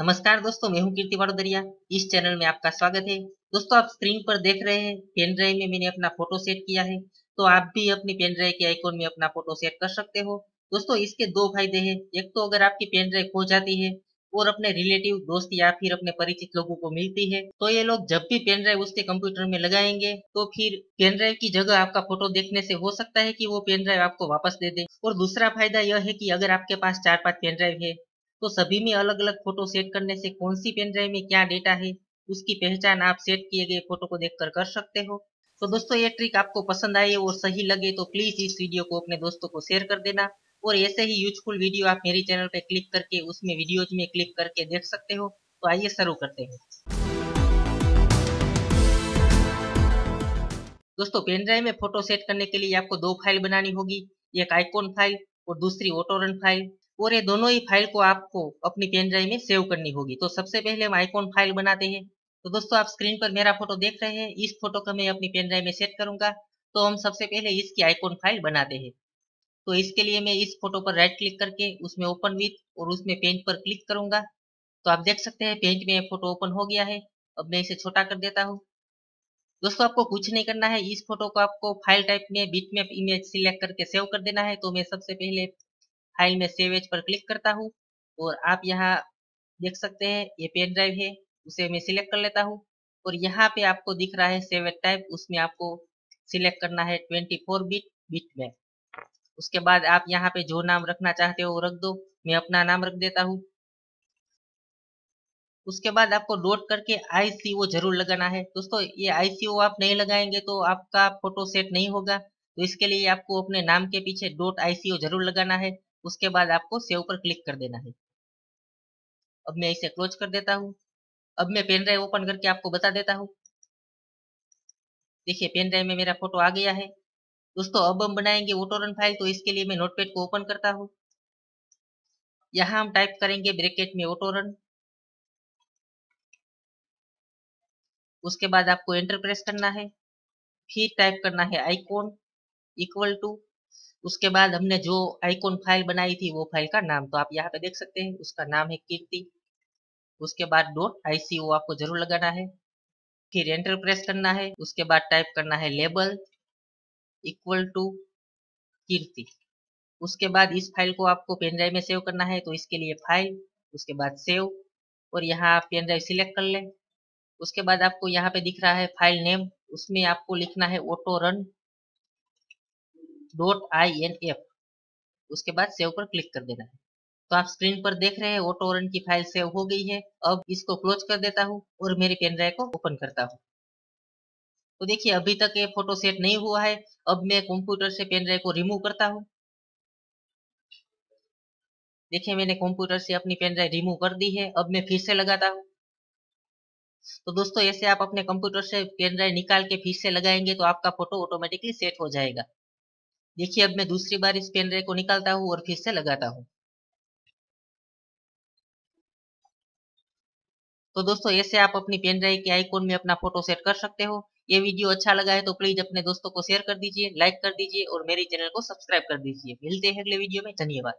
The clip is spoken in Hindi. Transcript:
नमस्कार दोस्तों, मैं हूं कीर्ति वाडोदरिया। इस चैनल में आपका स्वागत है। दोस्तों, आप स्क्रीन पर देख रहे हैं पेन ड्राइव में मैंने अपना फोटो सेट किया है। तो आप भी अपनी पेन ड्राइव के आइकॉन में अपना फोटो सेट कर सकते हो। दोस्तों, इसके दो फायदे हैं। एक तो अगर आपकी पेन ड्राइव खो जाती है और अपने रिलेटिव, दोस्त या फिर अपने परिचित लोगों को मिलती है, तो ये लोग जब भी पेन ड्राइव उसके कंप्यूटर में लगाएंगे तो फिर पेन ड्राइव की जगह आपका फोटो देखने से हो सकता है कि वो पेन ड्राइव आपको वापस दे दे। और दूसरा फायदा यह है कि अगर आपके पास 4-5 पेन ड्राइव है तो सभी में अलग अलग फोटो सेट करने से कौन सी पेन ड्राइव में क्या डेटा है उसकी पहचान आप सेट किए गए फोटो को देखकर कर सकते हो। तो दोस्तों, ये ट्रिक आपको पसंद आए और सही लगे तो प्लीज इस वीडियो को अपने दोस्तों को शेयर कर देना। और ऐसे ही यूजफुल वीडियो आप मेरी चैनल पे क्लिक करके उसमें वीडियोज में क्लिक करके देख सकते हो। तो आइए शुरू करते हैं। दोस्तों, पेन ड्राइव में फोटो सेट करने के लिए आपको दो फाइल बनानी होगी, एक आइकॉन फाइल और दूसरी ऑटोरन फाइल। और ये दोनों ही फाइल को आपको अपनी पेन ड्राइव में सेव करनी होगी। तो सबसे पहले हम आइकॉन फाइल बनाते हैं। तो दोस्तों, आप स्क्रीन पर मेरा फोटो देख रहे हैं। इस फोटो को मैं अपनी पेन ड्राइव में सेट करूंगा। तो हम सबसे पहले इसकी आइकॉन फाइल बनाते हैं। तो इसके लिए मैं इस फोटो पर राइट क्लिक करके उसमें ओपन विथ और उसमें पेंट पर क्लिक करूंगा। तो आप देख सकते हैं पेंट में फोटो ओपन हो गया है। अब मैं इसे छोटा कर देता हूँ। दोस्तों, आपको कुछ नहीं करना है। इस फोटो को आपको फाइल टाइप में बिटमैप इमेज सिलेक्ट करके सेव कर देना है। तो मैं सबसे पहले फाइल में सेव एज पर क्लिक करता हूँ और आप यहाँ देख सकते हैं ये पेन ड्राइव है, उसे मैं सिलेक्ट कर लेता हूँ। और यहाँ पे आपको दिख रहा है सेव एज टाइप, उसमें आपको सिलेक्ट करना है 24 बिट बिटमैप। उसके बाद आप यहाँ पे जो नाम रखना चाहते हो वो रख दो। मैं अपना नाम रख देता हूँ। उसके बाद आपको डॉट करके ICO जरूर लगाना है। दोस्तों, ये ICO आप नहीं लगाएंगे तो आपका फोटो सेट नहीं होगा। तो इसके लिए आपको अपने नाम के पीछे .ICO जरूर लगाना है। उसके बाद आपको सेव पर क्लिक कर देना है। अब मैं इसे क्लोज कर देता हूँ। अब मैं पेन ड्राइव ओपन करके आपको बता देता हूँ। देखिए, पेन ड्राइव में मेरा फोटो आ गया है। दोस्तों, अब हम बनाएंगे ऑटोरन फाइल। तो इसके लिए मैं नोटपैड को ओपन करता हूँ। यहाँ हम टाइप करेंगे ब्रैकेट में ऑटोरन। उसके बाद आपको एंटर प्रेस करना है। फिर टाइप करना है आइकॉन इक्वल टू, उसके बाद हमने जो आइकॉन फाइल बनाई थी वो फाइल का नाम, तो आप यहाँ पे देख सकते हैं उसका नाम है कीर्ति। उसके बाद .ICO आपको जरूर लगाना है। फिर एंटर प्रेस करना है। उसके बाद टाइप करना है लेबल इक्वल टू कीर्ति। उसके बाद इस फाइल को आपको पेन ड्राइव में सेव करना है। तो इसके लिए फाइल, उसके बाद सेव, और यहाँ आप पेन ड्राइव सिलेक्ट कर लें। उसके बाद आपको यहाँ पे दिख रहा है फाइल नेम, उसमें आपको लिखना है ऑटोरन .INF। उसके बाद सेव पर क्लिक कर देना है। तो आप स्क्रीन पर देख रहे हैं ऑटोरन की फाइल सेव हो गई है। अब इसको क्लोज कर देता हूँ और मेरी पेन ड्राइव को ओपन करता हूँ। तो देखिए, अभी तक ये फोटो सेट नहीं हुआ है। अब मैं कंप्यूटर से पेन ड्राइव को रिमूव करता हूँ। देखिए, मैंने कंप्यूटर से अपनी पेन ड्राइव रिमूव कर दी है। अब मैं फिर से लगाता हूँ। तो दोस्तों, ऐसे आप अपने कंप्यूटर से पेन ड्राइव निकाल के फिर से लगाएंगे तो आपका फोटो ऑटोमेटिकली सेट हो जाएगा। देखिए, अब मैं दूसरी बार इस पेन ड्राइव को निकालता हूँ और फिर से लगाता हूँ। तो दोस्तों, ऐसे आप अपनी पेन ड्राइव के आइकॉन में अपना फोटो सेट कर सकते हो। ये वीडियो अच्छा लगा है तो प्लीज अपने दोस्तों को शेयर कर दीजिए, लाइक कर दीजिए और मेरे चैनल को सब्सक्राइब कर दीजिए। मिलते हैं अगले वीडियो में। धन्यवाद।